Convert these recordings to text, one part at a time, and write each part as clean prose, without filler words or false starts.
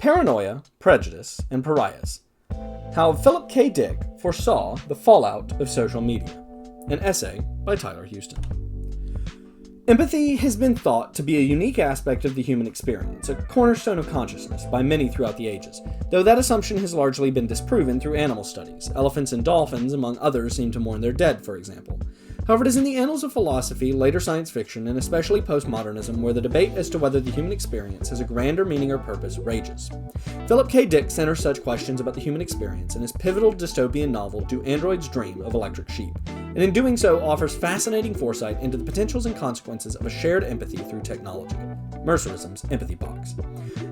Paranoia, Prejudice, and Pariahs. How Philip K. Dick Foresaw the Fallout of Social Media. An essay by Tyler Houston. Empathy has been thought to be a unique aspect of the human experience, a cornerstone of consciousness by many throughout the ages, though that assumption has largely been disproven through animal studies. Elephants and dolphins, among others, seem to mourn their dead, for example. However, it is in the annals of philosophy, later science fiction, and especially postmodernism where the debate as to whether the human experience has a grander meaning or purpose rages. Philip K. Dick centers such questions about the human experience in his pivotal dystopian novel Do Androids Dream of Electric Sheep, and in doing so offers fascinating foresight into the potentials and consequences of a shared empathy through technology. Mercerism's empathy box.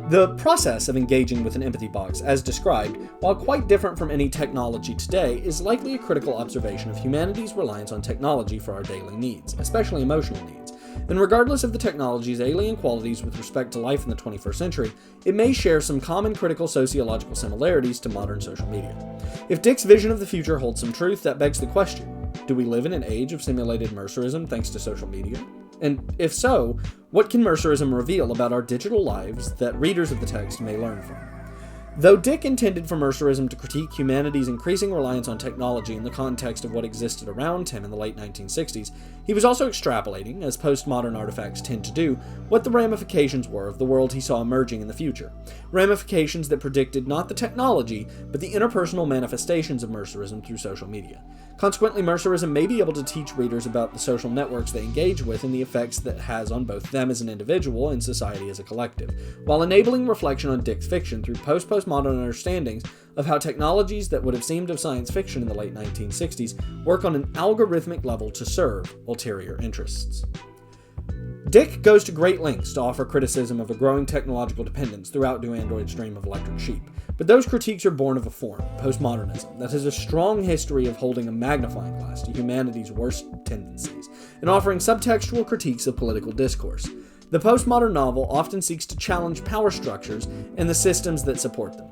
The process of engaging with an empathy box, as described, while quite different from any technology today, is likely a critical observation of humanity's reliance on technology for our daily needs, especially emotional needs. And regardless of the technology's alien qualities with respect to life in the 21st century, it may share some common critical sociological similarities to modern social media. If Dick's vision of the future holds some truth, that begs the question, do we live in an age of simulated Mercerism thanks to social media? And if so, what can Mercerism reveal about our digital lives that readers of the text may learn from? Though Dick intended for Mercerism to critique humanity's increasing reliance on technology in the context of what existed around him in the late 1960s, he was also extrapolating, as postmodern artifacts tend to do, what the ramifications were of the world he saw emerging in the future. Ramifications that predicted not the technology, but the interpersonal manifestations of Mercerism through social media. Consequently, Mercerism may be able to teach readers about the social networks they engage with and the effects that has on both them as an individual and society as a collective, while enabling reflection on Dick's fiction through postmodern understandings of how technologies that would have seemed of science fiction in the late 1960s work on an algorithmic level to serve ulterior interests. Dick goes to great lengths to offer criticism of a growing technological dependence throughout Do Androids Dream of Electric Sheep, but those critiques are born of a form, postmodernism, that has a strong history of holding a magnifying glass to humanity's worst tendencies, and offering subtextual critiques of political discourse. The postmodern novel often seeks to challenge power structures and the systems that support them.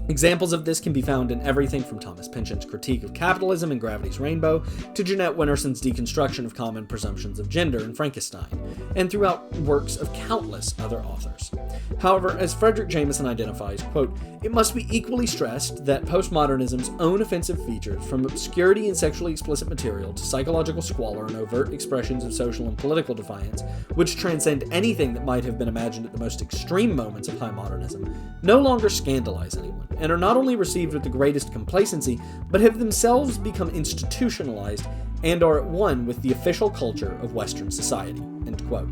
Examples of this can be found in everything from Thomas Pynchon's critique of capitalism in Gravity's Rainbow to Jeanette Winterson's deconstruction of common presumptions of gender in Frankenstein, and throughout works of countless other authors. However, as Frederick Jameson identifies, quote, "It must be equally stressed that postmodernism's own offensive features, from obscurity and sexually explicit material to psychological squalor and overt expressions of social and political defiance, which transcend anything that might have been imagined at the most extreme moments of high modernism, no longer scandalize anyone, and are not only received with the greatest complacency, but have themselves become institutionalized and are at one with the official culture of Western society." End quote.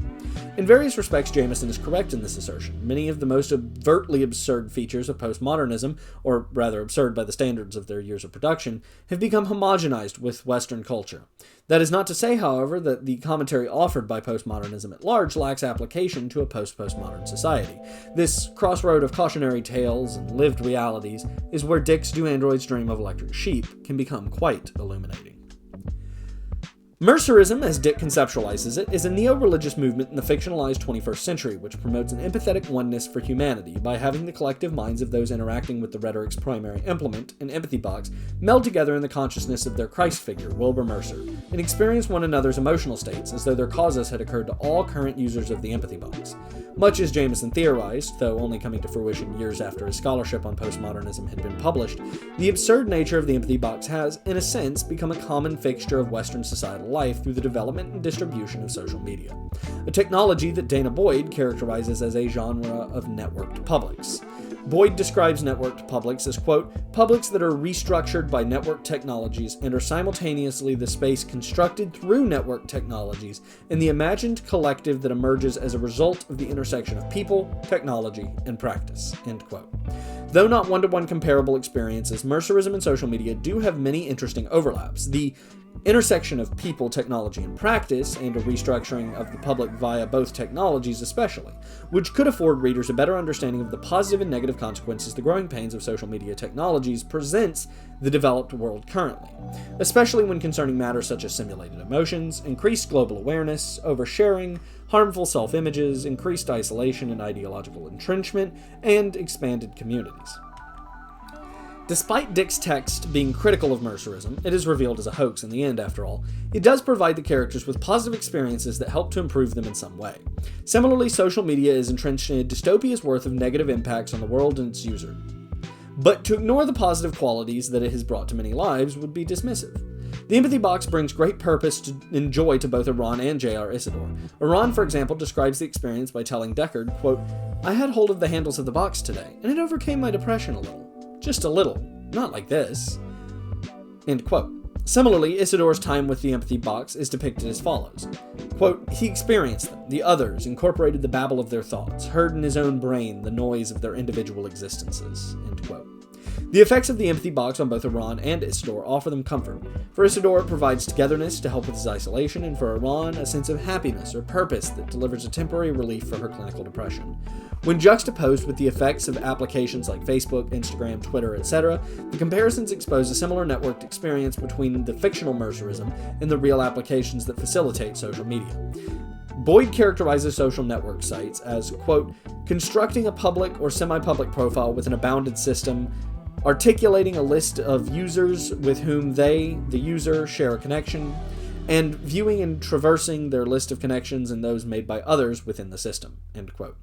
In various respects, Jameson is correct in this assertion. Many of the most overtly absurd features of postmodernism, or rather absurd by the standards of their years of production, have become homogenized with Western culture. That is not to say, however, that the commentary offered by postmodernism at large lacks application to a post-postmodern society. This crossroad of cautionary tales and lived realities is where Dick's Do Androids Dream of Electric Sheep can become quite illuminating. Mercerism, as Dick conceptualizes it, is a neo-religious movement in the fictionalized 21st century, which promotes an empathetic oneness for humanity by having the collective minds of those interacting with the rhetoric's primary implement, an empathy box, meld together in the consciousness of their Christ figure, Wilbur Mercer, and experience one another's emotional states as though their causes had occurred to all current users of the empathy box. Much as Jameson theorized, though only coming to fruition years after his scholarship on postmodernism had been published, the absurd nature of the empathy box has, in a sense, become a common fixture of Western societal life through the development and distribution of social media, a technology that Dana Boyd characterizes as a genre of networked publics. Boyd describes networked publics as, quote, "publics that are restructured by network technologies and are simultaneously the space constructed through network technologies and the imagined collective that emerges as a result of the intersection of people, technology, and practice," end quote. Though not one-to-one comparable experiences, Mercerism and social media do have many interesting overlaps. The intersection of people, technology, and practice, and a restructuring of the public via both technologies especially, which could afford readers a better understanding of the positive and negative consequences the growing pains of social media technologies presents the developed world currently, especially when concerning matters such as simulated emotions, increased global awareness, oversharing, harmful self-images, increased isolation and ideological entrenchment, and expanded communities. Despite Dick's text being critical of Mercerism, it is revealed as a hoax in the end, after all. It does provide the characters with positive experiences that help to improve them in some way. Similarly, social media is entrenched in a dystopia's worth of negative impacts on the world and its user. But to ignore the positive qualities that it has brought to many lives would be dismissive. The empathy box brings great purpose and joy to both Iran and J.R. Isidore. Iran, for example, describes the experience by telling Deckard, quote, "I had hold of the handles of the box today, and it overcame my depression a little. Just a little. Not like this." End quote. Similarly, Isidore's time with the empathy box is depicted as follows. Quote, "He experienced them, the others, incorporated the babble of their thoughts, heard in his own brain the noise of their individual existences." End quote. The effects of the empathy box on both Iran and Isidore offer them comfort. For Isidore, it provides togetherness to help with his isolation, and for Iran, a sense of happiness or purpose that delivers a temporary relief for her clinical depression. When juxtaposed with the effects of applications like Facebook, Instagram, Twitter, etc., the comparisons expose a similar networked experience between the fictional Mercerism and the real applications that facilitate social media. Boyd characterizes social network sites as, quote, "constructing a public or semi-public profile with an abounded system, articulating a list of users with whom they, the user, share a connection, and viewing and traversing their list of connections and those made by others within the system." End quote.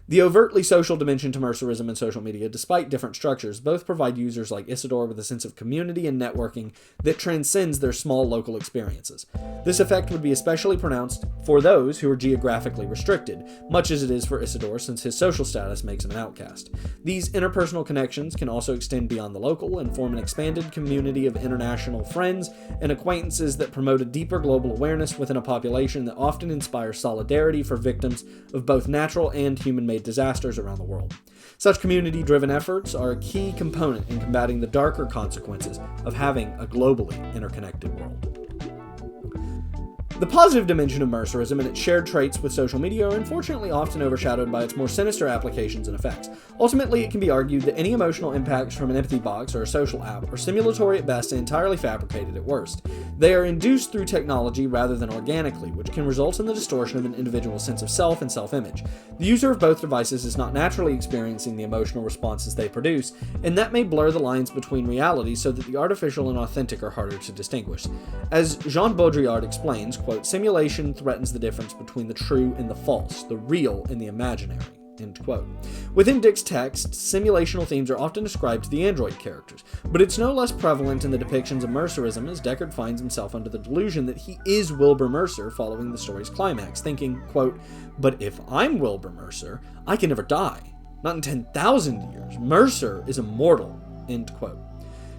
The overtly social dimension to Mercerism and social media, despite different structures, both provide users like Isidore with a sense of community and networking that transcends their small local experiences. This effect would be especially pronounced for those who are geographically restricted, much as it is for Isidore since his social status makes him an outcast. These interpersonal connections can also extend beyond the local and form an expanded community of international friends and acquaintances that promote a deeper global awareness within a population that often inspires solidarity for victims of both natural and human-made disasters around the world. Such community-driven efforts are a key component in combating the darker consequences of having a globally interconnected world. The positive dimension of Mercerism and its shared traits with social media are unfortunately often overshadowed by its more sinister applications and effects. Ultimately, it can be argued that any emotional impacts from an empathy box or a social app are simulatory at best and entirely fabricated at worst. They are induced through technology rather than organically, which can result in the distortion of an individual's sense of self and self-image. The user of both devices is not naturally experiencing the emotional responses they produce, and that may blur the lines between reality so that the artificial and authentic are harder to distinguish. As Jean Baudrillard explains, quote, "Simulation threatens the difference between the true and the false, the real and the imaginary." End quote. Within Dick's text, simulational themes are often ascribed to the android characters, but it's no less prevalent in the depictions of Mercerism as Deckard finds himself under the delusion that he is Wilbur Mercer following the story's climax, thinking, quote, "But if I'm Wilbur Mercer, I can never die. Not in 10,000 years. Mercer is immortal." End quote.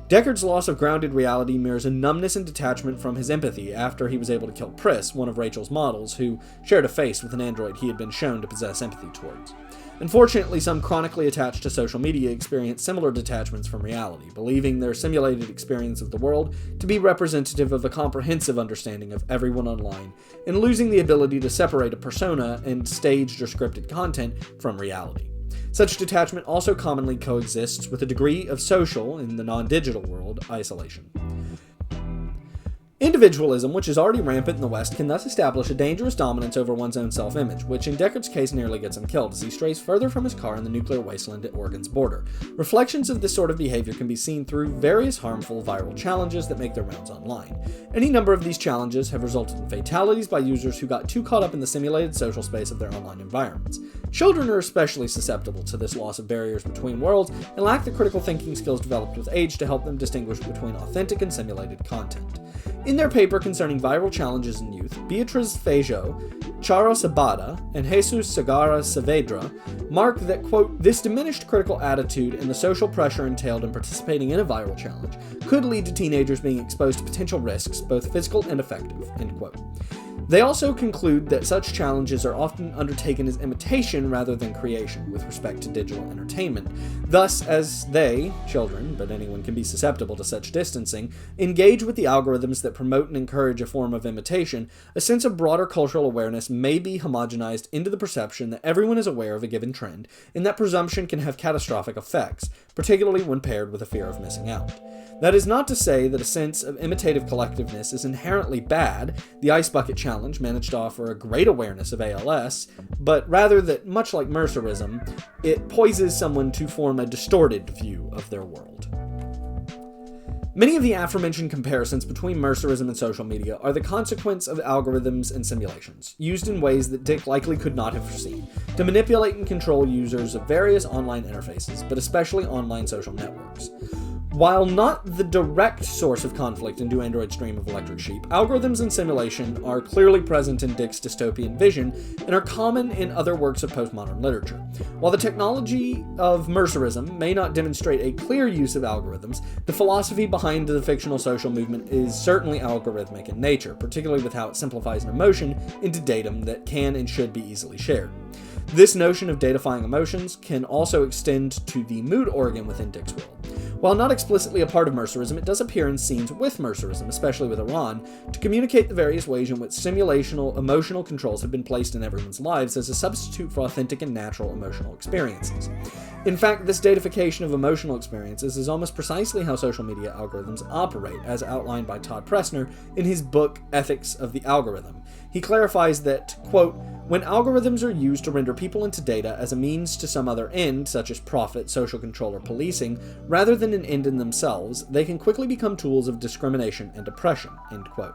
Deckard's loss of grounded reality mirrors a numbness and detachment from his empathy after he was able to kill Pris, one of Rachel's models, who shared a face with an android he had been shown to possess empathy towards. Unfortunately, some chronically attached to social media experience similar detachments from reality, believing their simulated experience of the world to be representative of a comprehensive understanding of everyone online, and losing the ability to separate a persona and staged or scripted content from reality. Such detachment also commonly coexists with a degree of social, in the non-digital world, isolation. Individualism, which is already rampant in the West, can thus establish a dangerous dominance over one's own self-image, which in Deckard's case nearly gets him killed as he strays further from his car in the nuclear wasteland at Oregon's border. Reflections of this sort of behavior can be seen through various harmful viral challenges that make their rounds online. Any number of these challenges have resulted in fatalities by users who got too caught up in the simulated social space of their online environments. Children are especially susceptible to this loss of barriers between worlds and lack the critical thinking skills developed with age to help them distinguish between authentic and simulated content. In their paper concerning viral challenges in youth, Beatriz Feijó, Charo Sabata, and Jesus Segarra Saavedra mark that, quote, "this diminished critical attitude and the social pressure entailed in participating in a viral challenge could lead to teenagers being exposed to potential risks, both physical and affective," end quote. They also conclude that such challenges are often undertaken as imitation rather than creation with respect to digital entertainment. Thus, as they, children, but anyone can be susceptible to such distancing, engage with the algorithms that promote and encourage a form of imitation, a sense of broader cultural awareness may be homogenized into the perception that everyone is aware of a given trend, and that presumption can have catastrophic effects, particularly when paired with a fear of missing out. That is not to say that a sense of imitative collectiveness is inherently bad. The Ice Bucket Challenge managed to offer a great awareness of ALS, but rather that, much like Mercerism, it poises someone to form a distorted view of their world. Many of the aforementioned comparisons between Mercerism and social media are the consequence of algorithms and simulations, used in ways that Dick likely could not have foreseen, to manipulate and control users of various online interfaces, but especially online social networks. While not the direct source of conflict in Do Androids Dream of Electric Sheep, algorithms and simulation are clearly present in Dick's dystopian vision and are common in other works of postmodern literature. While the technology of Mercerism may not demonstrate a clear use of algorithms, the philosophy behind the fictional social movement is certainly algorithmic in nature, particularly with how it simplifies an emotion into datum that can and should be easily shared. This notion of datafying emotions can also extend to the mood organ within Dick's world. While not explicitly a part of Mercerism, it does appear in scenes with Mercerism, especially with Iran, to communicate the various ways in which simulational emotional controls have been placed in everyone's lives as a substitute for authentic and natural emotional experiences. In fact, this datafication of emotional experiences is almost precisely how social media algorithms operate, as outlined by Todd Pressner in his book Ethics of the Algorithm. He clarifies that, quote, when algorithms are used to render people into data as a means to some other end, such as profit, social control, or policing, rather than an end in themselves, they can quickly become tools of discrimination and oppression, end quote.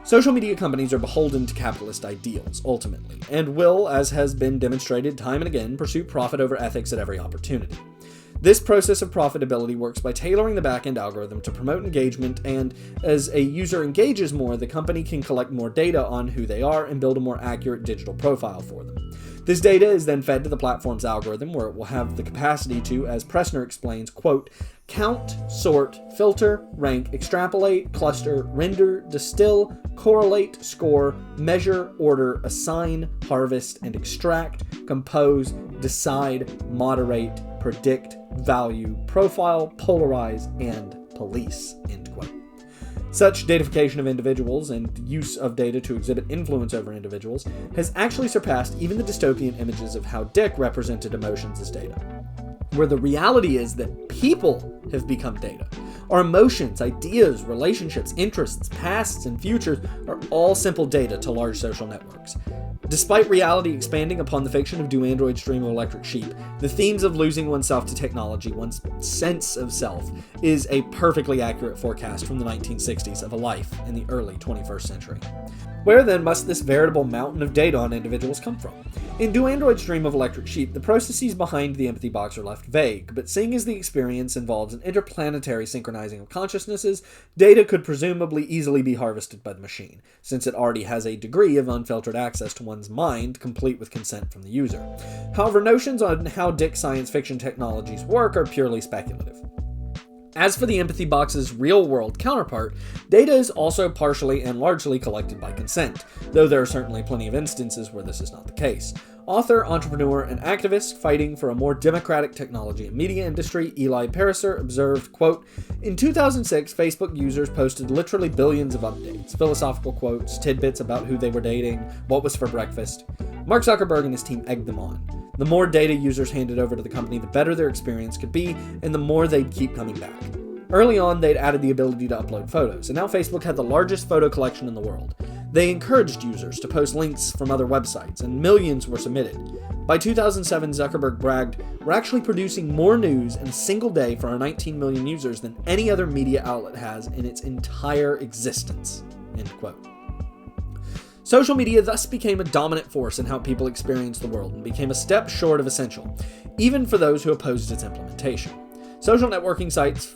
Social media companies are beholden to capitalist ideals, ultimately, and will, as has been demonstrated time and again, pursue profit over ethics at every opportunity. This process of profitability works by tailoring the back-end algorithm to promote engagement, and as a user engages more, the company can collect more data on who they are and build a more accurate digital profile for them. This data is then fed to the platform's algorithm, where it will have the capacity to, as Pressner explains, quote, count, sort, filter, rank, extrapolate, cluster, render, distill, correlate, score, measure, order, assign, harvest, and extract, compose, decide, moderate, predict, value, profile, polarize, and police, end quote. Such datafication of individuals and use of data to exhibit influence over individuals has actually surpassed even the dystopian images of how Dick represented emotions as data, where the reality is that people have become data. Our emotions, ideas, relationships, interests, pasts, and futures are all simple data to large social networks. Despite reality expanding upon the fiction of Do Androids Dream of Electric Sheep, the themes of losing oneself to technology, one's sense of self, is a perfectly accurate forecast from the 1960s of a life in the early 21st century. Where then must this veritable mountain of data on individuals come from? In Do Androids Dream of Electric Sheep, the processes behind the empathy box are left vague, but seeing as the experience involves an interplanetary synchronizing of consciousnesses, data could presumably easily be harvested by the machine, since it already has a degree of unfiltered access to one's mind, complete with consent from the user. However, notions on how Dick's science fiction technologies work are purely speculative. As for the empathy box's real-world counterpart, data is also partially and largely collected by consent, though there are certainly plenty of instances where this is not the case. Author, entrepreneur, and activist fighting for a more democratic technology and media industry, Eli Pariser, observed, quote, in 2006, Facebook users posted literally billions of updates, philosophical quotes, tidbits about who they were dating, what was for breakfast. Mark Zuckerberg and his team egged them on. The more data users handed over to the company, the better their experience could be, and the more they'd keep coming back. Early on, they'd added the ability to upload photos, and now Facebook had the largest photo collection in the world. They encouraged users to post links from other websites, and millions were submitted. By 2007, Zuckerberg bragged, we're actually producing more news in a single day for our 19 million users than any other media outlet has in its entire existence, end quote. Social media thus became a dominant force in how people experience the world and became a step short of essential, even for those who opposed its implementation. Social networking sites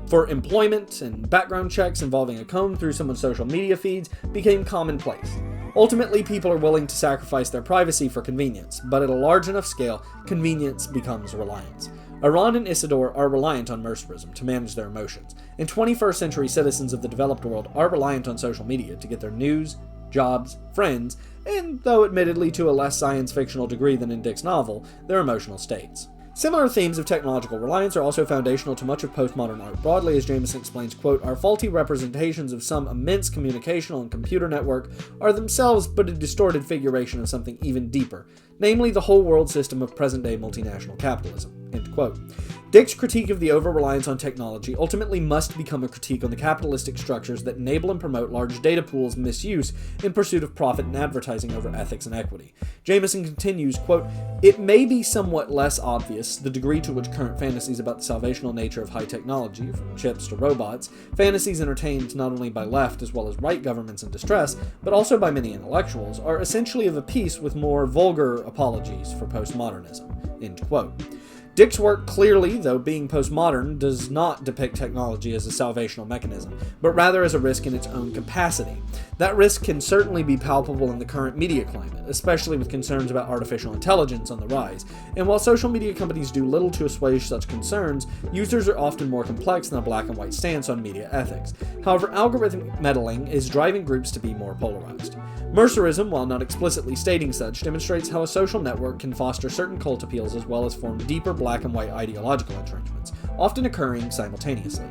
for employment and background checks involving a comb through someone's social media feeds became commonplace. Ultimately, people are willing to sacrifice their privacy for convenience, but at a large enough scale, convenience becomes reliance. Iran and Isidore are reliant on Mercerism to manage their emotions, and 21st century citizens of the developed world are reliant on social media to get their news, jobs, friends, and, though admittedly to a less science-fictional degree than in Dick's novel, their emotional states. Similar themes of technological reliance are also foundational to much of postmodern art broadly, as Jameson explains, quote, our faulty representations of some immense communicational and computer network are themselves but a distorted figuration of something even deeper, namely the whole world system of present-day multinational capitalism." End quote. Dick's critique of the over-reliance on technology ultimately must become a critique on the capitalistic structures that enable and promote large data pools' misuse in pursuit of profit and advertising over ethics and equity. Jameson continues, quote, "It may be somewhat less obvious the degree to which current fantasies about the salvational nature of high technology, from chips to robots, fantasies entertained not only by left as well as right governments in distress, but also by many intellectuals, are essentially of a piece with more vulgar apologies for postmodernism." End quote. Dick's work clearly, though being postmodern, does not depict technology as a salvational mechanism, but rather as a risk in its own capacity. That risk can certainly be palpable in the current media climate, especially with concerns about artificial intelligence on the rise. And while social media companies do little to assuage such concerns, users are often more complex than a black and white stance on media ethics. However, algorithmic meddling is driving groups to be more polarized. Mercerism, while not explicitly stating such, demonstrates how a social network can foster certain cult appeals as well as form deeper black and white ideological entrenchments, often occurring simultaneously.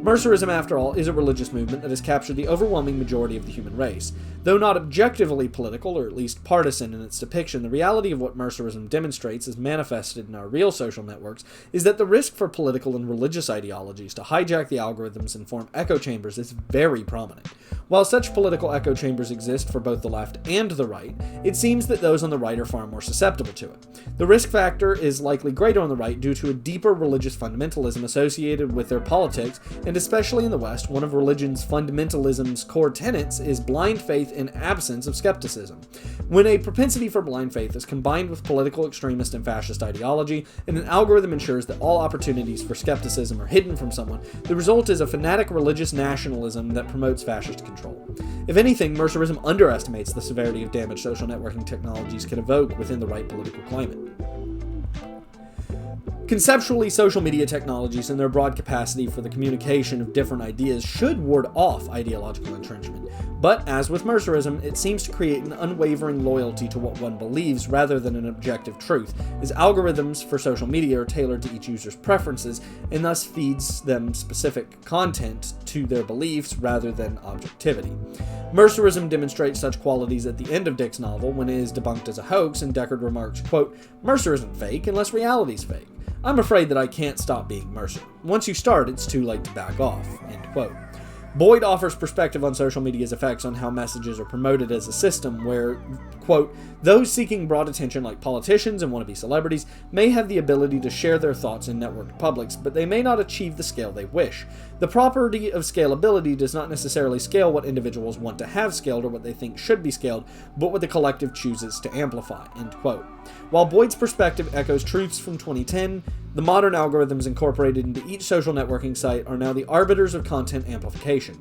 Mercerism, after all, is a religious movement that has captured the overwhelming majority of the human race. Though not objectively political, or at least partisan in its depiction, the reality of what Mercerism demonstrates as manifested in our real social networks is that the risk for political and religious ideologies to hijack the algorithms and form echo chambers is very prominent. While such political echo chambers exist for both the left and the right, it seems that those on the right are far more susceptible to it. The risk factor is likely greater on the right due to a deeper religious fundamentalism associated with their politics, and especially in the West, one of religion's fundamentalism's core tenets is blind faith in absence of skepticism. When a propensity for blind faith is combined with political extremist and fascist ideology, and an algorithm ensures that all opportunities for skepticism are hidden from someone, the result is a fanatic religious nationalism that promotes fascist control. If anything, Mercerism underestimates the severity of damage social networking technologies can evoke within the right political climate. Conceptually, social media technologies and their broad capacity for the communication of different ideas should ward off ideological entrenchment. But, as with Mercerism, it seems to create an unwavering loyalty to what one believes rather than an objective truth, as algorithms for social media are tailored to each user's preferences and thus feeds them specific content to their beliefs rather than objectivity. Mercerism demonstrates such qualities at the end of Dick's novel when it is debunked as a hoax and Deckard remarks, quote, "Mercer isn't fake unless reality's fake. I'm afraid that I can't stop being Mercer. Once you start, it's too late to back off." End quote. Boyd offers perspective on social media's effects on how messages are promoted as a system where, quote, "Those seeking broad attention like politicians and wannabe celebrities may have the ability to share their thoughts in networked publics, but they may not achieve the scale they wish. The property of scalability does not necessarily scale what individuals want to have scaled or what they think should be scaled, but what the collective chooses to amplify." End quote. While Boyd's perspective echoes truths from 2010, the modern algorithms incorporated into each social networking site are now the arbiters of content amplification.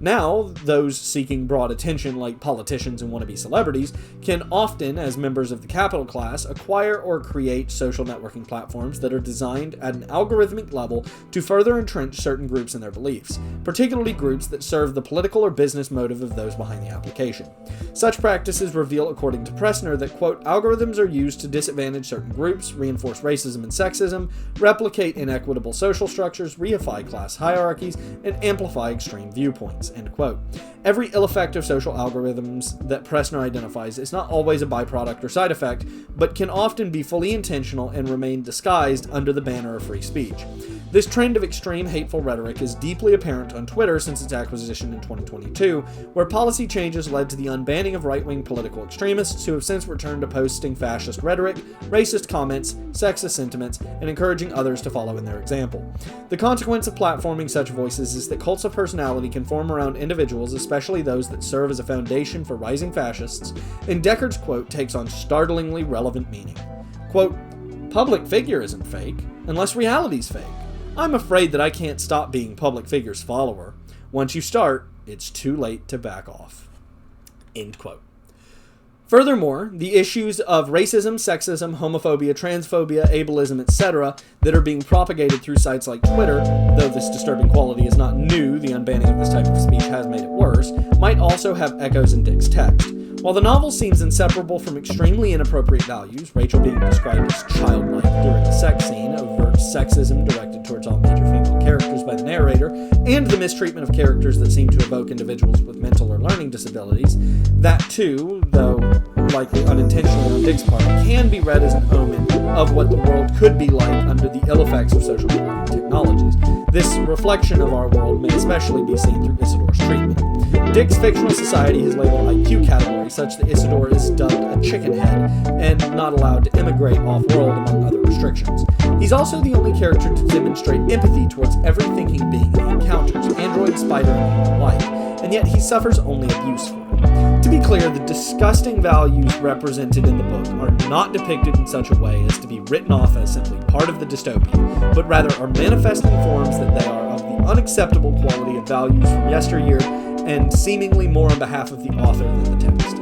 Now, those seeking broad attention, like politicians and wannabe celebrities, can often, as members of the capital class, acquire or create social networking platforms that are designed at an algorithmic level to further entrench certain groups in their beliefs, particularly groups that serve the political or business motive of those behind the application. Such practices reveal, according to Pressner, that, quote, "Algorithms are used to disadvantage certain groups, reinforce racism and sexism, replicate inequitable social structures, reify class hierarchies, and amplify extreme viewpoints." End quote. Every ill effect of social algorithms that Pressner identifies is not always a byproduct or side effect, but can often be fully intentional and remain disguised under the banner of free speech. This trend of extreme hateful rhetoric is deeply apparent on Twitter since its acquisition in 2022, where policy changes led to the unbanning of right-wing political extremists who have since returned to posting fascist rhetoric, racist comments, sexist sentiments, and encouraging others to follow in their example. The consequence of platforming such voices is that cults of personality can form around individuals, especially those that serve as a foundation for rising fascists, and Deckard's quote takes on startlingly relevant meaning. Quote, "Public figure isn't fake, unless reality's fake. I'm afraid that I can't stop being public figure's follower. Once you start, it's too late to back off." End quote. Furthermore, the issues of racism, sexism, homophobia, transphobia, ableism, etc. that are being propagated through sites like Twitter, though this disturbing quality is not new, the unbanning of this type of speech has made it worse, might also have echoes in Dick's text. While the novel seems inseparable from extremely inappropriate values, Rachel being described as childlike during a sex scene, overt sexism directed towards all major female characters by the narrator, and the mistreatment of characters that seem to evoke individuals with mental or learning disabilities, that too, though likely unintentionally on Dick's part, can be read as an omen of what the world could be like under the ill effects of social networking technologies. This reflection of our world may especially be seen through Isidore's treatment. Dick's fictional society has labeled IQ categories such that Isidore is dubbed a chicken head and not allowed to immigrate off-world among other restrictions. He's also the only character to demonstrate empathy towards every thinking being he encounters, android, spider, and human alike, and yet he suffers only abuse for it. To be clear, the disgusting values represented in the book are not depicted in such a way as to be written off as simply part of the dystopia, but rather are manifesting forms that they are of the unacceptable quality of values from yesteryear and seemingly more on behalf of the author than the text.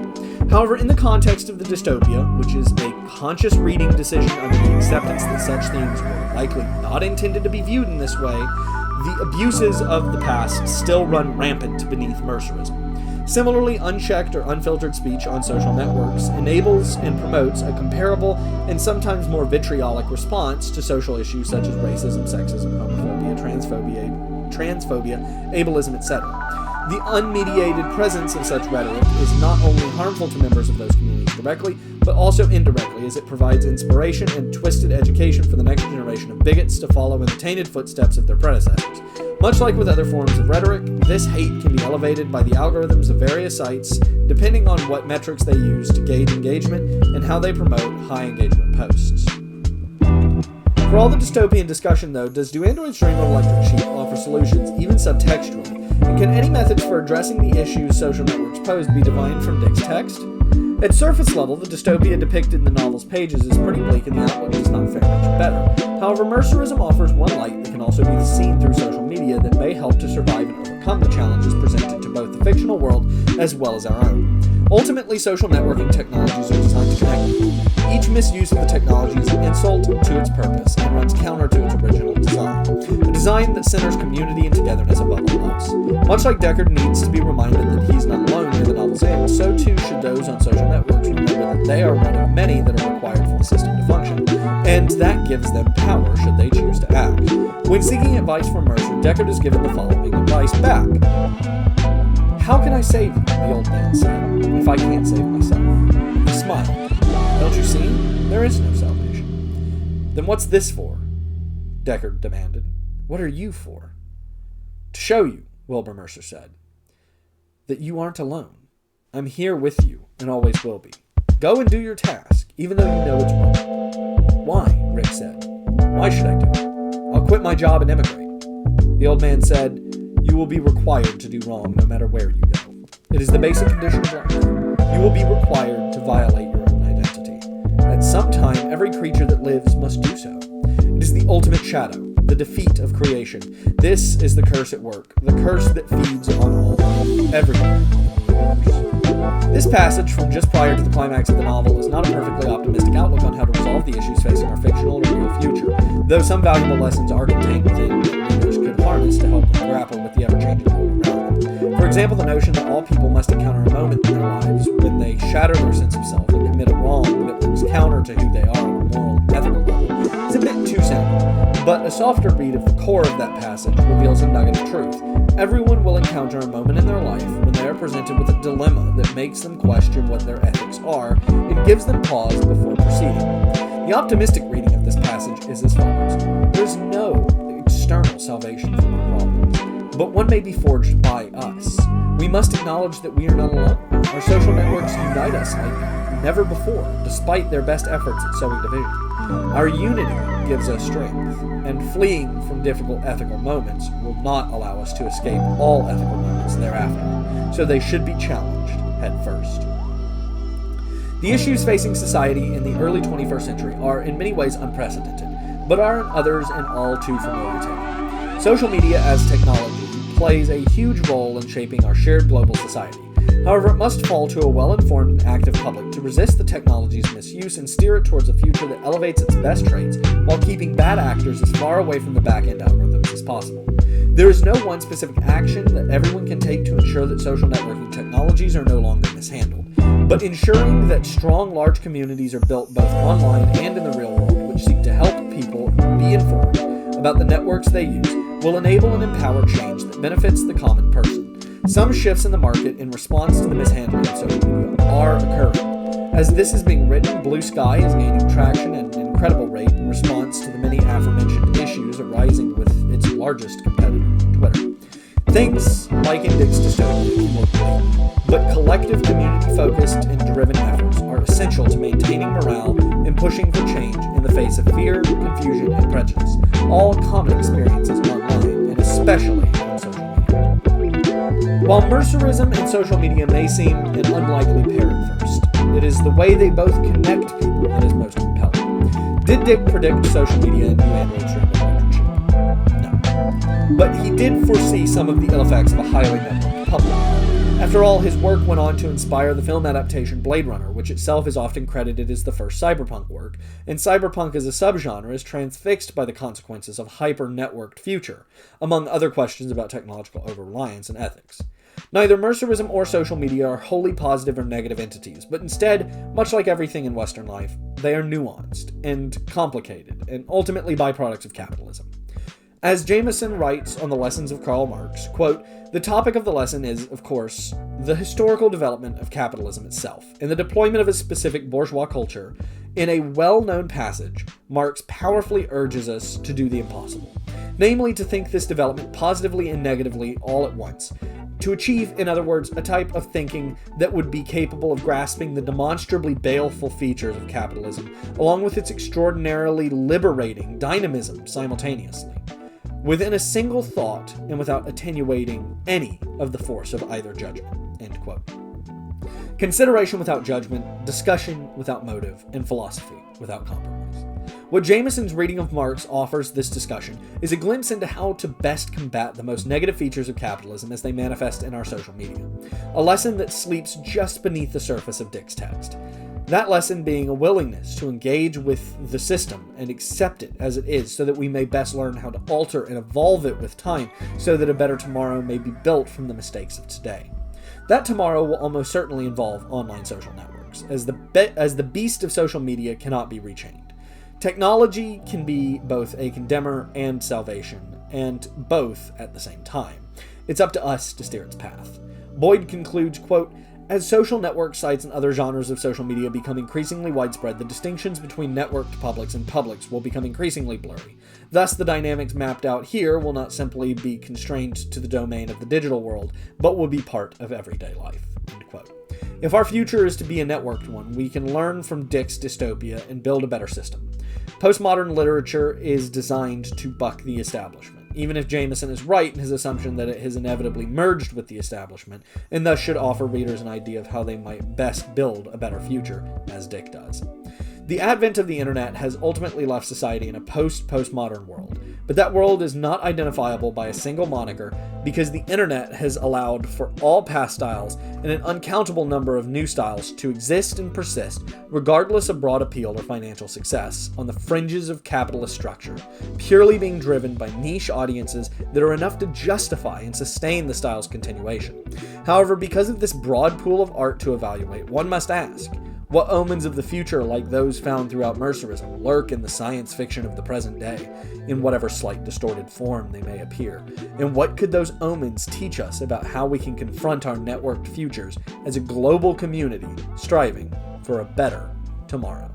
However, in the context of the dystopia, which is a conscious reading decision under the acceptance that such themes were likely not intended to be viewed in this way, the abuses of the past still run rampant beneath Mercerism. Similarly, unchecked or unfiltered speech on social networks enables and promotes a comparable and sometimes more vitriolic response to social issues such as racism, sexism, homophobia, transphobia, ableism, etc. The unmediated presence of such rhetoric is not only harmful to members of those communities directly, but also indirectly, as it provides inspiration and twisted education for the next generation of bigots to follow in the tainted footsteps of their predecessors. Much like with other forms of rhetoric, this hate can be elevated by the algorithms of various sites, depending on what metrics they use to gauge engagement and how they promote high engagement posts. For all the dystopian discussion, though, does Do Androids Dream of Electric Sheep offer solutions, even subtextually? And can any methods for addressing the issues social networks pose be divined from Dick's text? At surface level, the dystopia depicted in the novel's pages is pretty bleak and the outlook does not fare much better. However, Mercerism offers one light that can also be seen through social media that may help to survive and overcome the challenges presented to both the fictional world as well as our own. Ultimately, social networking technologies are designed to connect people. Each misuse of the technology is an insult to its purpose and runs counter to its original design. A design that centers community and togetherness above all else. Much like Deckard needs to be reminded that he's not alone near the novel's end, so too should those on social networks remember that they are one of many that are required for the system to function, and that gives them power should they choose to act. When seeking advice from Mercer, Deckard is given the following advice back. "How can I save you?" the old man said, "if I can't save myself?" He smiled. "Don't you see? There is no salvation." "Then what's this for?" Deckard demanded. "What are you for?" "To show you," Wilbur Mercer said, "that you aren't alone. I'm here with you, and always will be. Go and do your task, even though you know it's wrong." "Why?" Rick said. "Why should I do it? I'll quit my job and emigrate." The old man said, "You will be required to do wrong no matter where you go. It is the basic condition of life. You will be required to violate your own identity. At some time, every creature that lives must do so. It is the ultimate shadow, the defeat of creation. This is the curse at work, the curse that feeds on all, everyone in the universe." This passage from just prior to the climax of the novel is not a perfectly optimistic outlook on how to resolve the issues facing our fictional or real future, though some valuable lessons are contained within that readers could harness to help them grapple with the ever-changing world around them. For example, the notion that all people must encounter a moment in their lives when they shatter their sense of self and commit a wrong that runs counter to who they are on a moral and ethical level is a bit too simple, but a softer read of the core of that passage reveals a nugget of truth. Everyone will encounter a moment in their life when they are presented with a dilemma that makes them question what their ethics are and gives them pause before proceeding. The optimistic reading of this passage is as follows. There is no external salvation from our problems, but one may be forged by us. We must acknowledge that we are not alone. Our social networks unite us like never before, despite their best efforts at sowing division. Our unity gives us strength, and fleeing from difficult ethical moments will not allow us to escape all ethical moments thereafter, so they should be challenged head first. The issues facing society in the early 21st century are in many ways unprecedented, but are in others an all too familiar tale. Social media as technology plays a huge role in shaping our shared global society. However, it must fall to a well-informed and active public to resist the technology's misuse and steer it towards a future that elevates its best traits while keeping bad actors as far away from the back-end algorithms as possible. There is no one specific action that everyone can take to ensure that social networking technologies are no longer mishandled, but ensuring that strong, large communities are built both online and in the real world, which seek to help people be informed about the networks they use, will enable and empower change that benefits the common person. Some shifts in the market in response to the mishandling of social media are occurring. As this is being written, Blue Sky is gaining traction at an incredible rate in response to the many aforementioned issues arising with its largest competitor, Twitter. Things, like in Dick's dystopia, can look bleak, but collective community-focused and driven efforts are essential to maintaining morale and pushing for change in the face of fear, confusion, and prejudice, all common experiences online, and especially on social media. While mercerism and social media may seem an unlikely pair at first, it is the way they both connect people that is most compelling. Did Dick predict social media and new Android streaming relationship? No. But he did foresee some of the ill effects of a highly networked public. After all, his work went on to inspire the film adaptation Blade Runner, which itself is often credited as the first cyberpunk work, and cyberpunk as a subgenre is transfixed by the consequences of a hyper-networked future, among other questions about technological over-reliance and ethics. Neither mercerism or social media are wholly positive or negative entities, but instead, much like everything in Western life, they are nuanced and complicated, and ultimately byproducts of capitalism. As Jameson writes on the Lessons of Karl Marx, quote, "The topic of the lesson is, of course, the historical development of capitalism itself. In the deployment of a specific bourgeois culture, in a well-known passage, Marx powerfully urges us to do the impossible, namely to think this development positively and negatively all at once, to achieve, in other words, a type of thinking that would be capable of grasping the demonstrably baleful features of capitalism, along with its extraordinarily liberating dynamism simultaneously, within a single thought and without attenuating any of the force of either judgment." End quote. Consideration without judgment, discussion without motive, and philosophy without compromise. What Jameson's reading of Marx offers this discussion is a glimpse into how to best combat the most negative features of capitalism as they manifest in our social media. A lesson that sleeps just beneath the surface of Dick's text. That lesson being a willingness to engage with the system and accept it as it is so that we may best learn how to alter and evolve it with time so that a better tomorrow may be built from the mistakes of today. That tomorrow will almost certainly involve online social networks, as the beast of social media cannot be rechained. Technology can be both a condemner and salvation, and both at the same time. It's up to us to steer its path. Boyd concludes, quote, "As social network sites and other genres of social media become increasingly widespread, the distinctions between networked publics and publics will become increasingly blurry. Thus, the dynamics mapped out here will not simply be constrained to the domain of the digital world, but will be part of everyday life." End quote. If our future is to be a networked one, we can learn from Dick's dystopia and build a better system. Postmodern literature is designed to buck the establishment, even if Jameson is right in his assumption that it has inevitably merged with the establishment, and thus should offer readers an idea of how they might best build a better future, as Dick does. The advent of the internet has ultimately left society in a post-postmodern world, but that world is not identifiable by a single moniker because the internet has allowed for all past styles and an uncountable number of new styles to exist and persist regardless of broad appeal or financial success on the fringes of capitalist structure, purely being driven by niche audiences that are enough to justify and sustain the style's continuation. However, because of this broad pool of art to evaluate, one must ask, what omens of the future, like those found throughout mercerism, lurk in the science fiction of the present day, in whatever slight distorted form they may appear? And what could those omens teach us about how we can confront our networked futures as a global community striving for a better tomorrow?